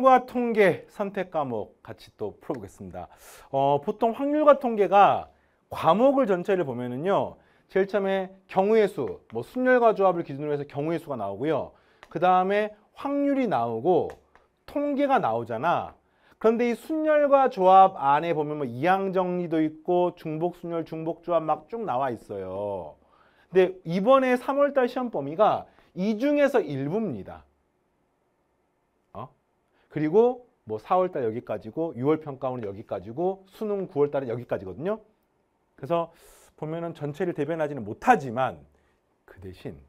확률과 통계 선택 과목 같이 또 풀어보겠습니다. 보통 확률과 통계가 과목을 전체를 보면은요, 제일 처음에 경우의 수, 뭐 순열과 조합을 기준으로 해서 경우의 수가 나오고요. 그 다음에 확률이 나오고 통계가 나오잖아. 그런데 이 순열과 조합 안에 보면 뭐 이항 정리도 있고 중복 순열, 중복 조합 막 쭉 나와 있어요. 근데 이번에 3월달 시험 범위가 이 중에서 일부입니다. 그리고 뭐 4월달 여기까지고 6월 평가원은 여기까지고 수능 9월달은 여기까지거든요. 그래서 보면은 전체를 대변하지는 못하지만 그 대신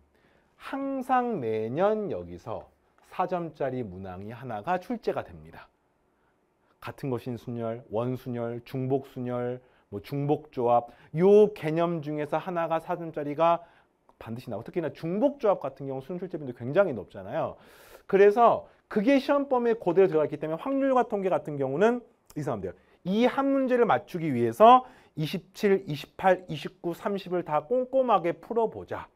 항상 매년 여기서 4점짜리 문항이 하나가 출제가 됩니다. 같은 것인 순열, 원순열, 중복순열, 뭐 중복조합 요 개념 중에서 하나가 4점짜리가 반드시 나오고 특히나 중복조합 같은 경우 수능 출제 빈도 굉장히 높잖아요. 그래서 그게 시험 범위에 그대로 들어가 있기 때문에 확률과 통계 같은 경우는 이 사람 돼요. 이 한 문제를 맞추기 위해서 27, 28, 29, 30을 다 꼼꼼하게 풀어보자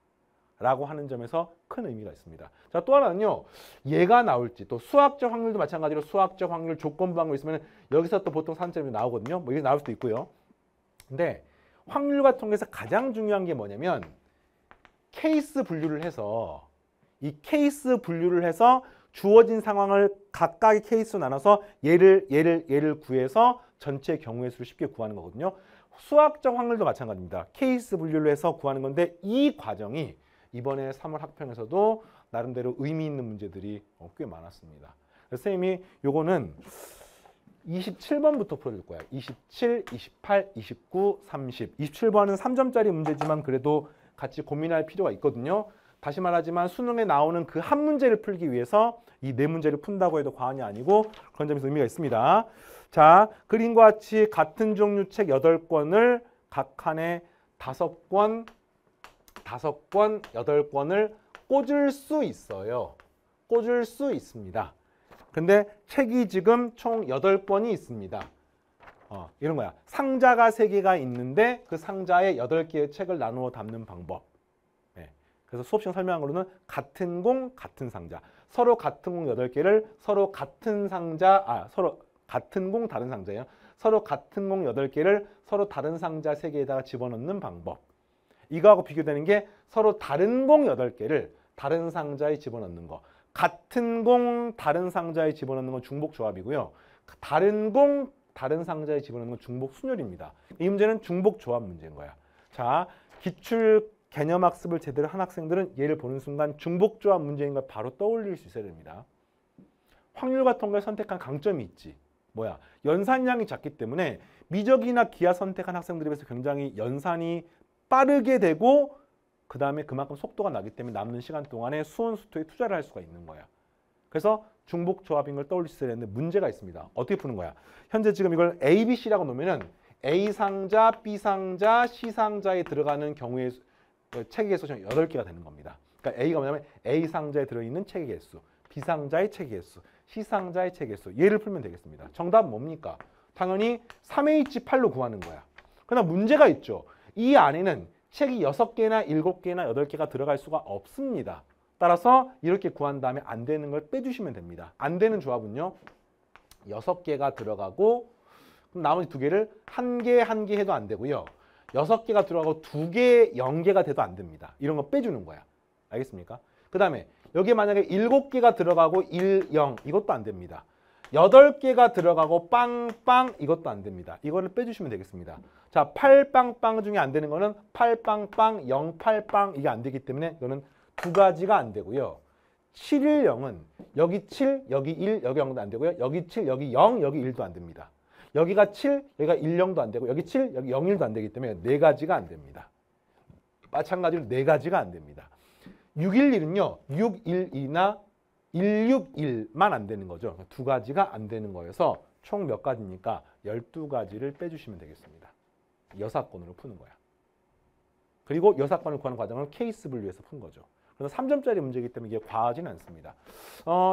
라고 하는 점에서 큰 의미가 있습니다. 자, 또 하나는요. 얘가 나올지 또 수학적 확률도 마찬가지로 수학적 확률, 조건부 확률 있으면 여기서 또 보통 3점이 나오거든요. 뭐 이게 나올 수도 있고요. 근데 확률과 통계에서 가장 중요한 게 뭐냐면 케이스 분류를 해서 이 케이스 분류를 해서 주어진 상황을 각각의 케이스로 나눠서 얘를 구해서 전체 경우의 수를 쉽게 구하는 거거든요. 수학적 확률도 마찬가지입니다. 케이스 분류를 해서 구하는 건데 이 과정이 이번에 3월 학평에서도 나름대로 의미 있는 문제들이 꽤 많았습니다. 그래서 선생님이 요거는 27번부터 풀어줄 거예요. 27, 28, 29, 30. 27번은 3점짜리 문제지만 그래도 같이 고민할 필요가 있거든요. 다시 말하지만 수능에 나오는 그 한 문제를 풀기 위해서 이 네 문제를 푼다고 해도 과언이 아니고 그런 점에서 의미가 있습니다. 자, 그림과 같이 같은 종류 책 8권을 각 칸에 5권, 8권을 꽂을 수 있어요. 꽂을 수 있습니다. 근데 책이 지금 총 8권이 있습니다. 이런 거야. 상자가 3개가 있는데 그 상자에 8개의 책을 나누어 담는 방법. 그래서 수업 시간 설명한 거로는 같은 공, 같은 상자. 서로 같은 공 8개를 서로 같은 상자, 서로 같은 공, 다른 상자예요. 서로 같은 공 8개를 서로 다른 상자 3개에다가 집어넣는 방법. 이거하고 비교되는 게 서로 다른 공 8개를 다른 상자에 집어넣는 거. 같은 공, 다른 상자에 집어넣는 건 중복 조합이고요. 다른 공, 다른 상자에 집어넣는 건 중복 순열입니다. 이 문제는 중복 조합 문제인 거야. 자, 기출 개념학습을 제대로 한 학생들은 얘를 보는 순간 중복조합 문제인 걸 바로 떠올릴 수 있어야 됩니다. 확률과 통계를 선택한 강점이 있지. 뭐야? 연산량이 작기 때문에 미적이나 기하 선택한 학생들에 비해서 굉장히 연산이 빠르게 되고 그 다음에 그만큼 속도가 나기 때문에 남는 시간 동안에 수원 수토에 투자를 할 수가 있는 거야. 그래서 중복조합인 걸 떠올릴 수 있어야 되는데 문제가 있습니다. 어떻게 푸는 거야? 현재 지금 이걸 A, B, C라고 놓으면은 A 상자, B 상자, C 상자에 들어가는 경우에 책의 개수가 8개가 되는 겁니다. 그러니까 A가 뭐냐면 A 상자에 들어있는 책의 개수, B 상자의 책의 개수, C 상자의 책의 개수. 얘를 풀면 되겠습니다. 정답은 뭡니까? 당연히 3H8로 구하는 거야. 그러나 문제가 있죠. 이 안에는 책이 6개나 7개나 8개가 들어갈 수가 없습니다. 따라서 이렇게 구한 다음에 안 되는 걸 빼주시면 됩니다. 안 되는 조합은요. 6개가 들어가고 그럼 나머지 2개를 1개, 1개 해도 안 되고요. 6개가 들어가고 2개, 0개가 돼도 안 됩니다. 이런 거 빼주는 거야. 알겠습니까? 그 다음에 여기에 만약에 7개가 들어가고 1, 0 이것도 안 됩니다. 8개가 들어가고 빵빵 이것도 안 됩니다. 이거를 빼주시면 되겠습니다. 자, 8빵빵 중에 안 되는 거는 8빵빵, 08빵 이게 안 되기 때문에 이거는 2가지가 안 되고요. 7, 1, 0은 여기 7, 여기 1, 여기 0도 안 되고요. 여기 7, 여기 0, 여기 1도 안 됩니다. 여기가 7, 여기가 1, 0도 안 되고 여기 7, 여기 0, 1도 안 되기 때문에 4가지가 안 됩니다. 마찬가지로 4가지가 안 됩니다. 6, 1, 1은요. 6, 1, 2나 1, 6, 1만 안 되는 거죠. 2가지가 안 되는 거여서 총 몇 가지입니까? 12가지를 빼주시면 되겠습니다. 6권으로 푸는 거야. 그리고 6권을 구하는 과정을 케이스 분류해서 푼 거죠. 그래서 3점짜리 문제이기 때문에 이게 과하지는 않습니다.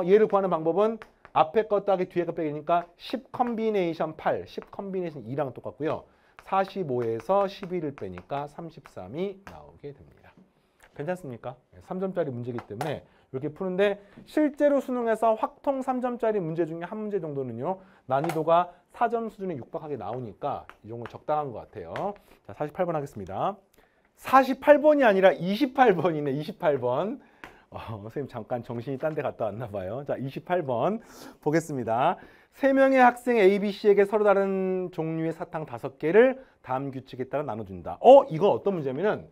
얘를 구하는 방법은 앞에 거 따기 뒤에 거 빼기니까 10 컨비네이션 8, 10 컨비네이션 2랑 똑같고요. 45에서 11을 빼니까 33이 나오게 됩니다. 괜찮습니까? 3점짜리 문제이기 때문에 이렇게 푸는데 실제로 수능에서 확통 3점짜리 문제 중에 한 문제 정도는요. 난이도가 4점 수준에 육박하게 나오니까 이 정도 적당한 것 같아요. 자, 48번 하겠습니다. 48번이 아니라 28번이네. 28번. 선생님 잠깐 정신이 딴 데 갔다 왔나 봐요. 자, 28번 보겠습니다. 3명의 학생 A, B, C에게 서로 다른 종류의 사탕 5개를 다음 규칙에 따라 나눠준다. 이거 어떤 문제냐면은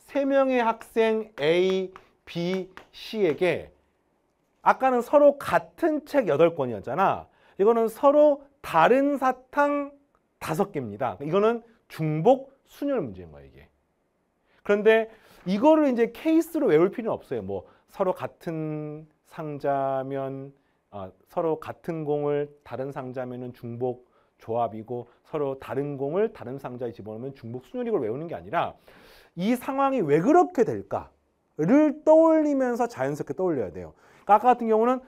3명의 학생 A, B, C에게 아까는 서로 같은 책 8권이었잖아. 이거는 서로 다른 사탕 5개입니다. 이거는 중복 순열 문제인 거야, 이게. 그런데 이거를 이제 케이스로 외울 필요는 없어요. 뭐 서로 같은 상자면 서로 같은 공을 다른 상자면은 중복 조합이고 서로 다른 공을 다른 상자에 집어넣으면 중복 순열 이걸 외우는 게 아니라 이 상황이 왜 그렇게 될까를 떠올리면서 자연스럽게 떠올려야 돼요. 그러니까 아까 같은 경우는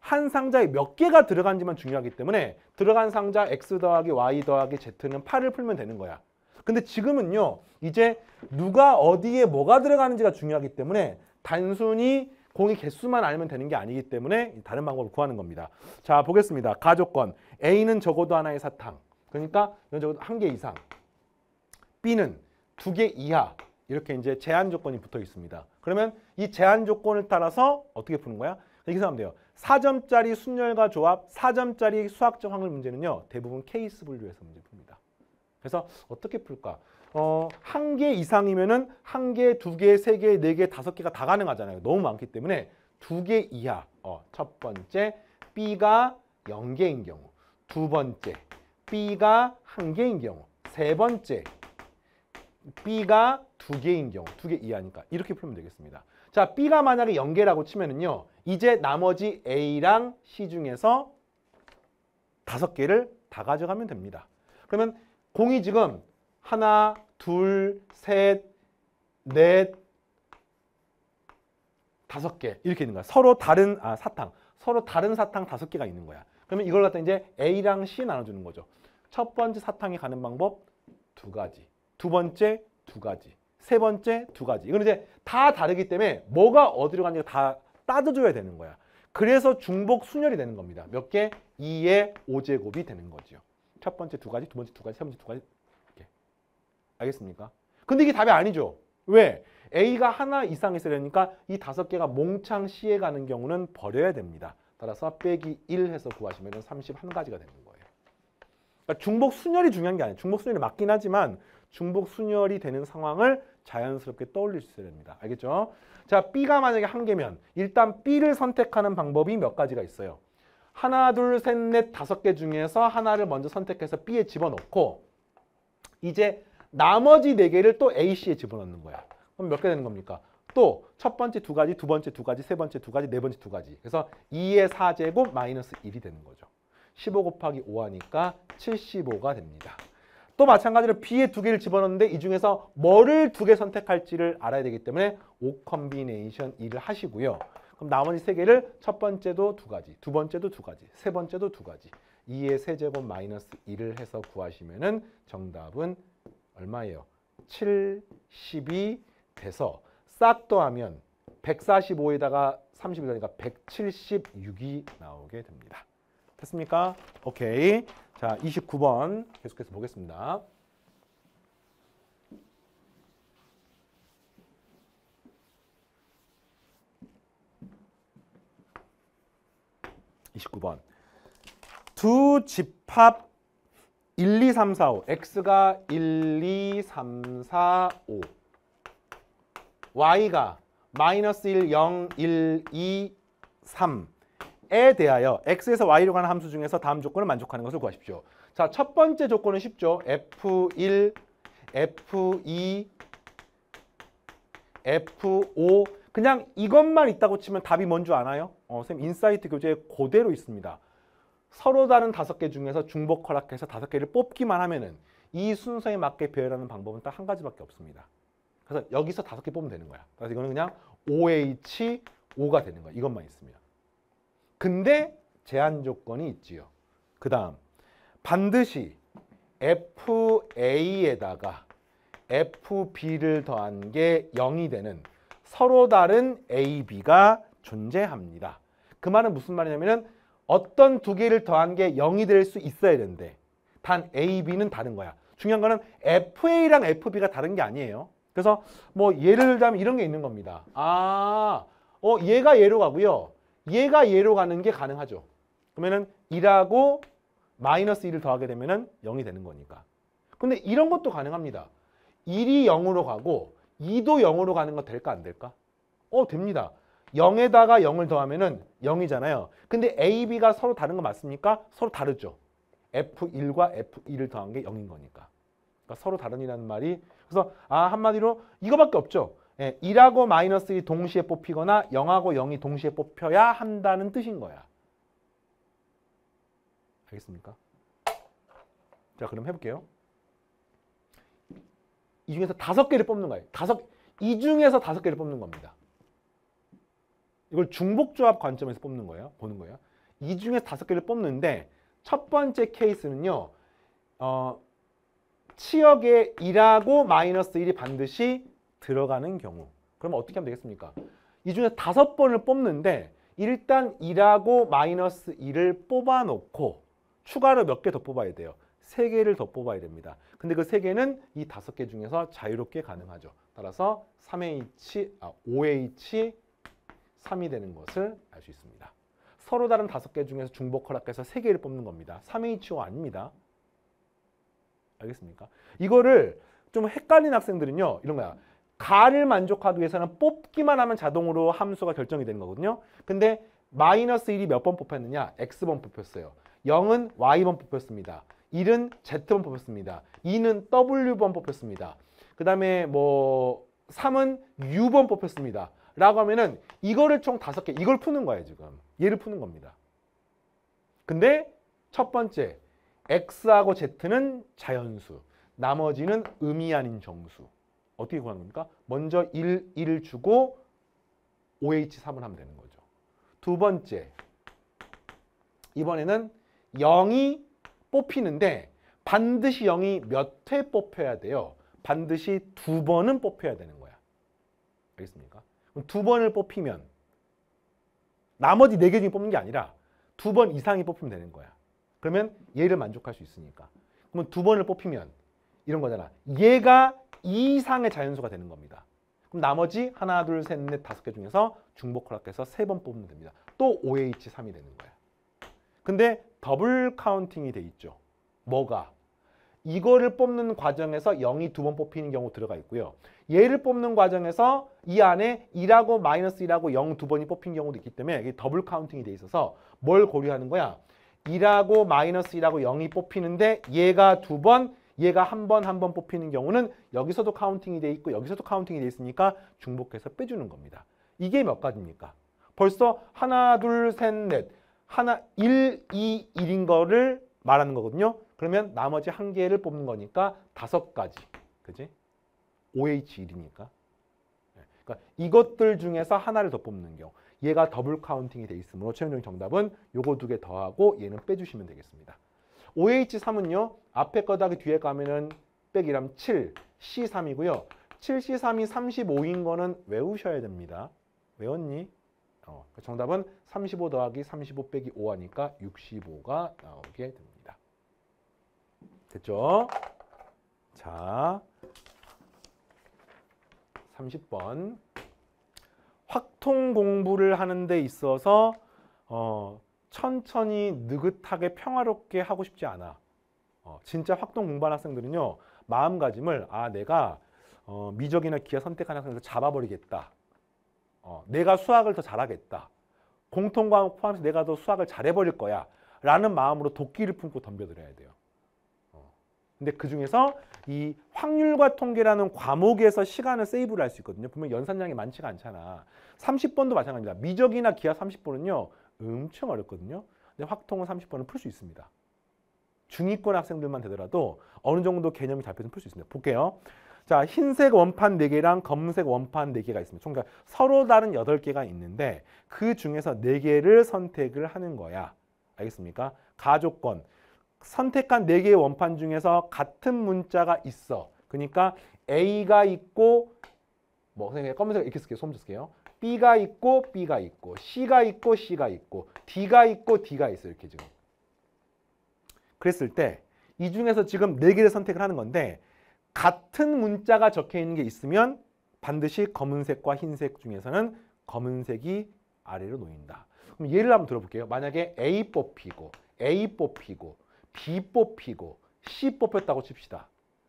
한 상자에 몇 개가 들어간지만 중요하기 때문에 들어간 상자 x 더하기 y 더하기 z는 8을 풀면 되는 거야. 근데 지금은요. 이제 누가 어디에 뭐가 들어가는지가 중요하기 때문에 단순히 공의 개수만 알면 되는 게 아니기 때문에 다른 방법을 구하는 겁니다. 자, 보겠습니다. 가조건. A는 적어도 하나의 사탕. 그러니까 이건 적어도 1개 이상. B는 2개 이하. 이렇게 이제 제한 조건이 붙어 있습니다. 그러면 이 제한 조건을 따라서 어떻게 푸는 거야? 이렇게 생각하면 돼요. 4점짜리 순열과 조합, 4점짜리 수학적 확률 문제는요. 대부분 케이스 분류해서 문제 풉니다. 그래서 어떻게 풀까? 1개 이상이면은 1개, 2개, 3개, 4개, 5개가 다 가능하잖아요. 너무 많기 때문에 2개 이하. 첫 번째, B가 0개인 경우. 두 번째, B가 1개인 경우. 세 번째, B가 2개인 경우. 2개 이하니까 이렇게 풀면 되겠습니다. 자, B가 만약에 0개라고 치면은요. 이제 나머지 A랑 C 중에서 5개를 다 가져가면 됩니다. 그러면 공이 지금 하나, 둘, 셋, 넷, 5개 이렇게 있는 거야. 서로 다른 사탕. 서로 다른 사탕 5개가 있는 거야. 그러면 이걸 갖다 이제 A랑 C 나눠주는 거죠. 첫 번째 사탕이 가는 방법 2가지. 두 번째 2가지. 세 번째 2가지. 이건 이제 다 다르기 때문에 뭐가 어디로 가는지 다 따져줘야 되는 거야. 그래서 중복 순열이 되는 겁니다. 몇 개? 2의 5제곱이 되는 거죠. 첫 번째 2가지, 두 번째 2가지, 세 번째 2가지. 이렇게. 알겠습니까? 근데 이게 답이 아니죠. 왜? A가 하나 이상 있어야 되니까 이 5개가 몽창 C에 가는 경우는 버려야 됩니다. 따라서 빼기 1 해서 구하시면 31가지가 되는 거예요. 그러니까 중복 순열이 중요한 게 아니에요. 중복 순열이 맞긴 하지만 중복 순열이 되는 상황을 자연스럽게 떠올릴 수 있어야 됩니다. 알겠죠? 자, B가 만약에 1개면 일단 B를 선택하는 방법이 몇 가지가 있어요. 하나, 둘, 셋, 넷, 5개 중에서 하나를 먼저 선택해서 B에 집어넣고 이제 나머지 4개를 또 A, C에 집어넣는 거야. 그럼 몇 개 되는 겁니까? 또 첫 번째 2가지, 두 번째 2가지, 세 번째 2가지, 네 번째 2가지. 그래서 2의 4제곱 마이너스 1이 되는 거죠. 15 곱하기 5 하니까 75가 됩니다. 또 마찬가지로 B에 2개를 집어넣는데 이 중에서 뭐를 2개 선택할지를 알아야 되기 때문에 5 컴비네이션 2를 하시고요. 그럼 나머지 3개를 첫 번째도 2가지, 두 번째도 2가지, 세 번째도 2가지. 2의 세제곱 마이너스 1을 해서 구하시면은 정답은 얼마예요? 70이 돼서 싹 더하면 145에다가 30이 되니까 176이 나오게 됩니다. 됐습니까? 오케이. 자, 29번 계속해서 보겠습니다. 두 집합 1, 2, 3, 4, 5. x가 1, 2, 3, 4, 5. y가 마이너스 1, 0, 1, 2, 3에 대하여 x에서 y로 가는 함수 중에서 다음 조건을 만족하는 것을 구하십시오. 자, 첫 번째 조건은 쉽죠. f1, f2, f5 그냥 이것만 있다고 치면 답이 뭔 줄 아나요? 선생님 인사이트 교재에 그대로 있습니다. 서로 다른 5개 중에서 중복 허락해서 5개를 뽑기만 하면은 이 순서에 맞게 배열하는 방법은 딱 한 가지밖에 없습니다. 그래서 여기서 5개 뽑으면 되는 거야. 그래서 이거는 그냥 OH5가 되는 거야. 이것만 있으면. 근데 제한 조건이 있지요. 그 다음 반드시 FA에다가 FB를 더한 게 0이 되는 서로 다른 AB가 존재합니다. 그 말은 무슨 말이냐면은 어떤 두 개를 더한 게 0이 될 수 있어야 되는데 단 A, B는 다른 거야. 중요한 거는 FA랑 FB가 다른 게 아니에요. 그래서 뭐 예를 들자면 이런 게 있는 겁니다. 얘가 얘로 가고요. 얘가 얘로 가는 게 가능하죠. 그러면은 2하고 마이너스 1을 더하게 되면은 0이 되는 거니까. 근데 이런 것도 가능합니다. 1이 0으로 가고 2도 0으로 가는 거 될까 안 될까? 됩니다. 0에다가 0을 더하면은 0이잖아요. 근데 A, B가 서로 다른 거 맞습니까? 서로 다르죠. F1과 F2를 더한 게 0인 거니까. 그러니까 서로 다른이라는 말이 그래서 한마디로 이거밖에 없죠. 1하고 마이너스 1이 동시에 뽑히거나 0하고 0이 동시에 뽑혀야 한다는 뜻인 거야. 알겠습니까? 자, 그럼 해볼게요. 이 중에서 5개를 뽑는 거예요. 이 중에서 5개를 뽑는 겁니다. 이걸 중복조합 관점에서 뽑는 거예요. 보는 거예요. 이 중에서 5개를 뽑는데 첫 번째 케이스는요. 치역에 1하고 마이너스 1이 반드시 들어가는 경우. 그러면 어떻게 하면 되겠습니까? 이 중에서 5번을 뽑는데 일단 1하고 마이너스 1을 뽑아놓고 추가로 몇 개 더 뽑아야 돼요. 3개를 더 뽑아야 됩니다. 근데 그 3개는 이 5개 중에서 자유롭게 가능하죠. 따라서 5H, 3이 되는 것을 알 수 있습니다. 서로 다른 5개 중에서 중복 허락해서 3개를 뽑는 겁니다. 3HO 아닙니다. 알겠습니까? 이거를 좀 헷갈린 학생들은요. 이런 거야. 가를 만족하기 위해서는 뽑기만 하면 자동으로 함수가 결정이 되는 거거든요. 근데 마이너스 1이 몇 번 뽑혔느냐? X번 뽑혔어요. 0은 Y번 뽑혔습니다. 1은 Z번 뽑혔습니다. 2는 W번 뽑혔습니다. 그 다음에 3은 U번 뽑혔습니다. 라고 하면은 이거를 총 5개, 이걸 푸는 거예요, 지금. 얘를 푸는 겁니다. 근데 첫 번째, X하고 Z는 자연수, 나머지는 의미 아닌 정수. 어떻게 구하는 겁니까? 먼저 1을 주고 OH3을 하면 되는 거죠. 두 번째, 이번에는 0이 뽑히는데 반드시 0이 몇 회 뽑혀야 돼요? 반드시 2번은 뽑혀야 되는 거야. 알겠습니까? 그럼 2번을 뽑히면 나머지 4개 중에 뽑는 게 아니라 2번 이상이 뽑히면 되는 거야. 그러면 얘를 만족할 수 있으니까. 그러면 2번을 뽑히면 이런 거잖아. 얘가 2 이상의 자연수가 되는 겁니다. 그럼 나머지 하나, 둘, 셋, 넷, 5개 중에서 중복 허락해서 3번 뽑으면 됩니다. 또 OH3이 되는 거야. 근데 더블 카운팅이 돼 있죠. 뭐가? 이거를 뽑는 과정에서 0이 2번 뽑히는 경우 들어가 있고요. 얘를 뽑는 과정에서 이 안에 1하고 마이너스 1하고 0 2번이 뽑힌 경우도 있기 때문에 이게 더블 카운팅이 돼 있어서 뭘 고려하는 거야? 1하고 마이너스 1하고 0이 뽑히는데 얘가 2번, 얘가 한 번 뽑히는 경우는 여기서도 카운팅이 돼 있고 여기서도 카운팅이 돼 있으니까 중복해서 빼주는 겁니다. 이게 몇 가지입니까? 벌써 하나, 둘, 셋, 넷, 1, 2, 1인 거를 말하는 거거든요. 그러면 나머지 한 개를 뽑는 거니까 5가지. 그지? OH1이니까. 그러니까 이것들 중에서 하나를 더 뽑는 경우. 얘가 더블 카운팅이 돼 있으므로 최종적인 정답은 요거 2개 더하고 얘는 빼주시면 되겠습니다. OH3은요. 앞에 거 더하기 뒤에 가면은 빼기라면 7, C3이고요. 7C3이 35인 거는 외우셔야 됩니다. 외웠니? 정답은 35 더하기 35 빼기 5 하니까 65가 나오게 됩니다. 됐죠? 자, 30번. 확통 공부를 하는 데 있어서 천천히 느긋하게 평화롭게 하고 싶지 않아. 진짜 확통 공부하는 학생들은요. 마음가짐을 내가 미적이나 기하 선택하는 학생들 잡아버리겠다. 내가 수학을 더 잘하겠다. 공통과목 포함해서 내가 더 수학을 잘해버릴 거야. 라는 마음으로 도끼를 품고 덤벼들어야 돼요. 근데 그 중에서 이 확률과 통계라는 과목에서 시간을 세이브를 할 수 있거든요. 보면 연산량이 많지가 않잖아. 30번도 마찬가지입니다. 미적이나 기하 30번은요. 엄청 어렵거든요. 근데 확통은 30번은 풀 수 있습니다. 중위권 학생들만 되더라도 어느 정도 개념이 잡혀서 풀 수 있습니다. 볼게요. 자, 흰색 원판 4개랑 검은색 원판 4개가 있습니다. 총 서로 다른 8개가 있는데 그 중에서 4개를 선택을 하는 거야. 알겠습니까? 가조건. 선택한 4개의 원판 중에서 같은 문자가 있어. 그러니까 A가 있고 선생님 검은색 이렇게 쓸게요. 소문자 쓸게요. B가 있고 B가 있고 C가 있고 C가 있고 D가 있고 D가 있어요. 이렇게 지금. 그랬을 때 이 중에서 지금 4개를 선택을 하는 건데 같은 문자가 적혀 있는 게 있으면 반드시 검은색과 흰색 중에서는 검은색이 아래로 놓인다. 그럼 예를 한번 들어볼게요. 만약에 A 뽑히고 A 뽑히고 B 뽑히고 C 뽑혔다고 칩시다.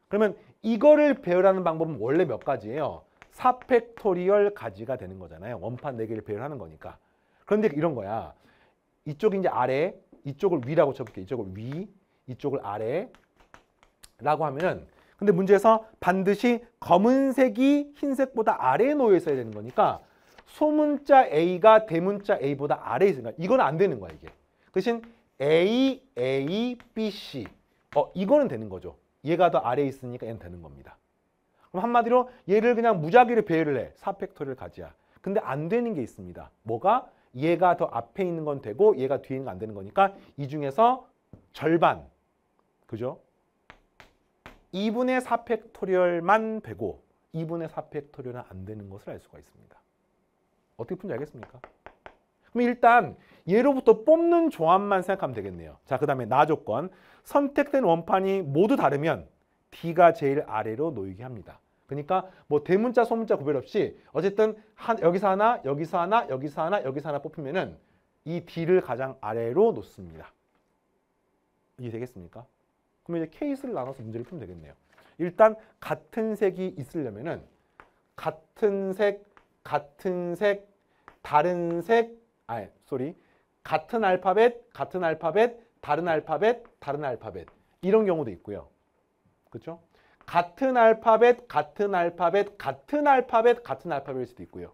그러면 이거를 배열하는 방법은 원래 몇 가지예요? 4팩토리얼 가지가 되는 거잖아요. 원판 4개를 배열하는 거니까. 그런데 이런 거야. 이쪽이 이제 아래, 이쪽을 위라고 쳐볼게요. 이쪽을 위, 이쪽을 아래라고 하면은 근데 문제에서 반드시 검은색이 흰색보다 아래에 놓여 있어야 되는 거니까 소문자 A가 대문자 A보다 아래에 있으니까 이건 안 되는 거야, 이게. 그 대신 A, A, B, C. 이거는 되는 거죠. 얘가 더 아래에 있으니까 얘는 되는 겁니다. 그럼 한마디로 얘를 그냥 무작위로 배열을 해. 4팩토리얼 가지야. 근데 안 되는 게 있습니다. 뭐가? 얘가 더 앞에 있는 건 되고 얘가 뒤에 있는 건 안 되는 거니까 이 중에서 절반. 그죠? 2분의 4팩토리얼만 되고 2분의 4팩토리얼은 안 되는 것을 알 수가 있습니다. 어떻게 푼지 알겠습니까? 그럼 일단 얘로부터 뽑는 조합만 생각하면 되겠네요. 자, 그 다음에 나 조건. 선택된 원판이 모두 다르면 D가 제일 아래로 놓이게 합니다. 그러니까 뭐 대문자, 소문자 구별 없이 어쨌든 여기서 하나, 여기서 하나, 여기서 하나, 여기서 하나 뽑히면은 이 D를 가장 아래로 놓습니다. 이해되겠습니까? 그러면 이제 케이스를 나눠서 문제를 풀면 되겠네요. 일단 같은 색이 있으려면은 같은 색, 다른 색, 같은 알파벳, 다른 알파벳 이런 경우도 있고요. 그렇죠? 같은 알파벳일 수도 있고요.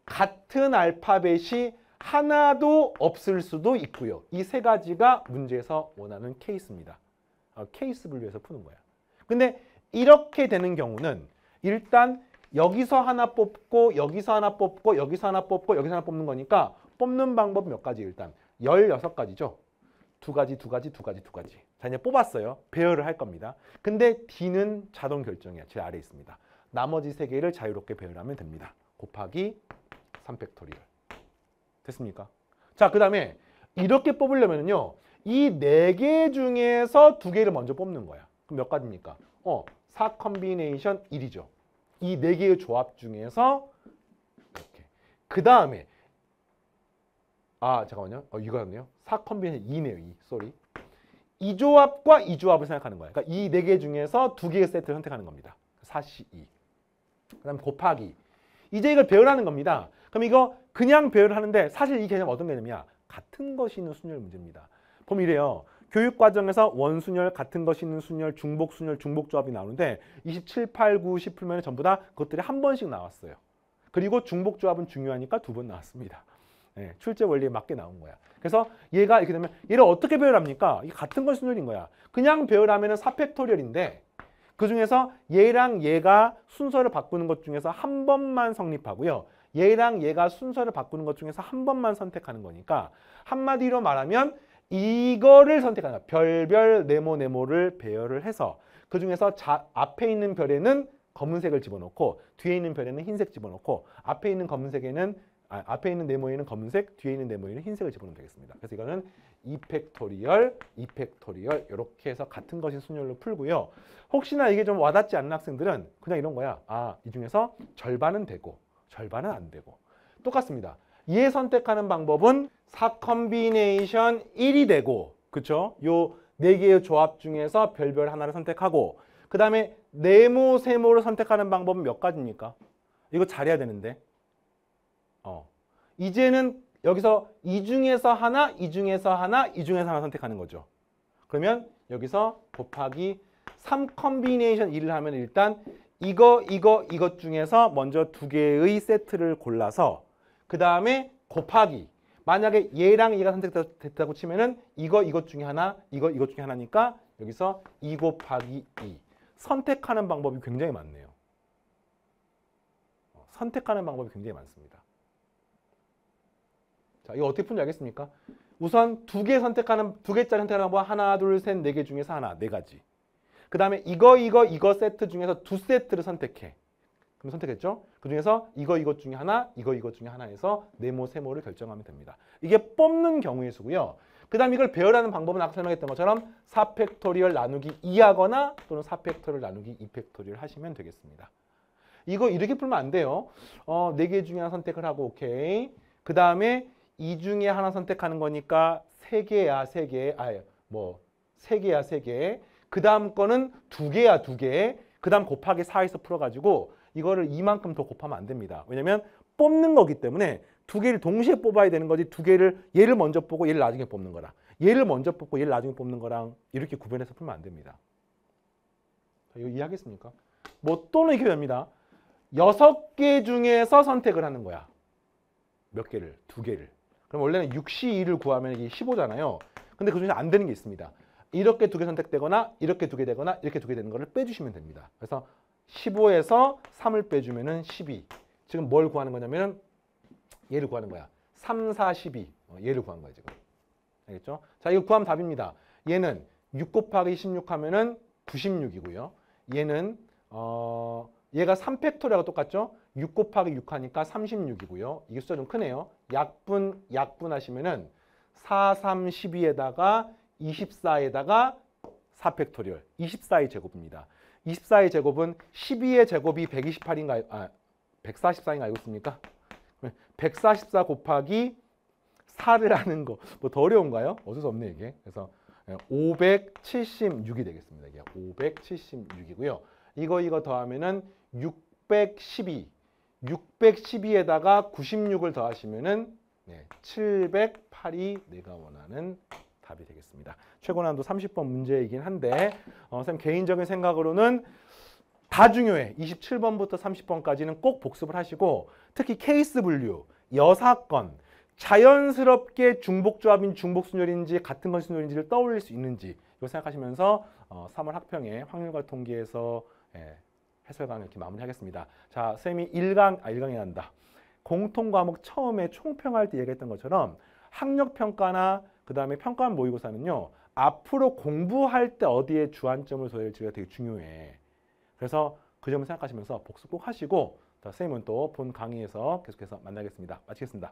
같은 알파벳이 하나도 없을 수도 있고요. 이 세 가지가 문제에서 원하는 케이스입니다. 케이스 분류해서 푸는 거야. 근데 이렇게 되는 경우는 일단 여기서 하나 뽑고 여기서 하나 뽑고 여기서 하나 뽑고 여기서 하나 뽑는 거니까 뽑는 방법 몇 가지 일단 16가지죠. 두 가지. 자, 이제 뽑았어요. 배열을 할 겁니다. 근데 D는 자동 결정이야. 제 아래에 있습니다. 나머지 3개를 자유롭게 배열하면 됩니다. 곱하기 3팩토리얼. 됐습니까? 자, 그 다음에 이렇게 뽑으려면요. 이 4개 중에서 2개를 먼저 뽑는 거야. 그럼 몇 가지입니까? 4 컴비네이션 1이죠. 이 4개의 조합 중에서 이렇게. 그 다음에 잠깐만요. 이거였네요. 4 컴비네이션 2네요. 2. 쏘리. 이 조합과 이 조합을 생각하는 거야. 그러니까 이 4개 중에서 2개의 세트를 선택하는 겁니다. 4C2. 그 다음 곱하기. 이제 이걸 배열하는 겁니다. 그럼 이거 그냥 배열을 하는데 사실 이 개념은 어떤 개념이야? 같은 것이 있는 순열 문제입니다. 보면 이래요. 교육과정에서 원순열, 같은 것이 있는 순열, 중복순열, 중복조합이 나오는데 27, 8, 9, 10 풀면 전부 다 그것들이 한 번씩 나왔어요. 그리고 중복조합은 중요하니까 2번 나왔습니다. 네, 출제 원리에 맞게 나온 거야. 그래서 얘가 이렇게 되면 얘를 어떻게 배열합니까? 이 같은 것이 순열인 거야. 그냥 배열하면 4팩토리얼인데 그 중에서 얘랑 얘가 순서를 바꾸는 것 중에서 한 번만 성립하고요. 얘랑 얘가 순서를 바꾸는 것 중에서 한 번만 선택하는 거니까 한마디로 말하면 이거를 선택하는 거야. 별별, 네모를 배열을 해서 그 중에서 앞에 있는 별에는 검은색을 집어넣고 뒤에 있는 별에는 흰색 집어넣고 앞에 있는 네모에는 검은색, 뒤에 있는 네모에는 흰색을 집어넣으면 되겠습니다. 그래서 이거는 2팩토리얼 이렇게 해서 같은 것인 순열로 풀고요. 혹시나 이게 좀 와닿지 않는 학생들은 그냥 이런 거야. 이 중에서 절반은 되고 절반은 안 되고 똑같습니다. 얘 선택하는 방법은 4 컴비네이션 1이 되고 그쵸? 요 4개의 조합 중에서 별별 하나를 선택하고 그 다음에 네모, 세모를 선택하는 방법은 몇 가지입니까? 이거 잘해야 되는데 이제는 여기서 이 중에서 하나, 이 중에서 하나, 이 중에서 하나 선택하는 거죠. 그러면 여기서 곱하기 3 컴비네이션 1을 하면 일단 이것 중에서 먼저 2개의 세트를 골라서 그 다음에 곱하기 만약에 얘랑 얘가 선택됐다고 치면은 이것 중에 하나, 이것 중에 하나니까 여기서 2 곱하기 2 선택하는 방법이 굉장히 많네요. 선택하는 방법이 굉장히 많습니다. 자, 이거 어떻게 푼지 알겠습니까? 우선 2개짜리 선택하는 방법 하나, 둘, 셋, 4개 중에서 하나, 4가지. 그 다음에 이거 세트 중에서 2세트를 선택해. 그럼 선택했죠? 그중에서 이것 중에 하나, 이것 중에 하나에서 네모, 세모를 결정하면 됩니다. 이게 뽑는 경우의 수고요. 그 다음 이걸 배열하는 방법은 아까 설명했던 것처럼 4팩토리얼 나누기 2하거나 또는 4팩토리얼 나누기 2팩토리얼 하시면 되겠습니다. 이거 이렇게 풀면 안 돼요. 4개 중에 하나 선택을 하고 오케이. 그 다음에 이 중에 하나 선택하는 거니까 3개야 3개. 3개야 3개. 그 다음 거는 2개야 2개. 그 다음 곱하기 4에서 풀어가지고 이거를 이만큼 더 곱하면 안 됩니다. 왜냐면 뽑는 거기 때문에 2개를 동시에 뽑아야 되는 거지 2개를 얘를 먼저 뽑고 얘를 나중에 뽑는 거랑 얘를 먼저 뽑고 얘를 나중에 뽑는 거랑 이렇게 구별해서 풀면 안 됩니다. 이거 이해하겠습니까? 뭐 또는 이렇게 됩니다. 6개 중에서 선택을 하는 거야. 몇 개를? 2개를. 그럼 원래는 6C2를 구하면 이게 15잖아요. 근데 그 중에 안 되는 게 있습니다. 이렇게 2개 선택되거나 이렇게 2개 되거나 이렇게 2개 되는 거를 빼주시면 됩니다. 그래서 15에서 3을 빼주면은 12. 지금 뭘 구하는 거냐면은 얘를 구하는 거야. 3, 4, 12. 얘를 구한 거야 지금. 알겠죠? 자, 이거 구하면 답입니다. 얘는 6 곱하기 16 하면은 96이고요. 얘는 얘가 3팩토리얼과 똑같죠? 6 곱하기 6 하니까 36이고요. 이게 숫자 좀 크네요. 약분 하시면은 4, 3, 12에다가 24에다가 4팩토리얼. 24의 제곱입니다. 24의 제곱은 12의 제곱이 128인가요? 144인가 알고 있습니까? 144 곱하기 4를 하는 거. 뭐 더 어려운가요? 어쩔 수 없네 이게. 그래서 576이 되겠습니다. 이게 576이고요. 이거 더하면은 612. 612에다가 96을 더하시면은 708이 내가 원하는 답이 되겠습니다. 최고 난도 30번 문제이긴 한데 선생님 개인적인 생각으로는 다 중요해. 27번부터 30번까지는 꼭 복습을 하시고 특히 케이스 분류, 여사건, 자연스럽게 중복조합인 중복순열인지 같은 건 순열인지를 떠올릴 수 있는지 이거 생각하시면서 3월 학평의 확률과 통계에서 해설 강의 이렇게 마무리하겠습니다. 자, 쌤이 1강이 난다. 공통과목 처음에 총평할 때 얘기했던 것처럼 학력평가나 그 다음에 평가원 모의고사는요. 앞으로 공부할 때 어디에 주안점을 둬야 될지가 되게 중요해. 그래서 그 점을 생각하시면서 복습 꼭 하시고 자, 쌤은 또 본 강의에서 계속해서 만나겠습니다. 마치겠습니다.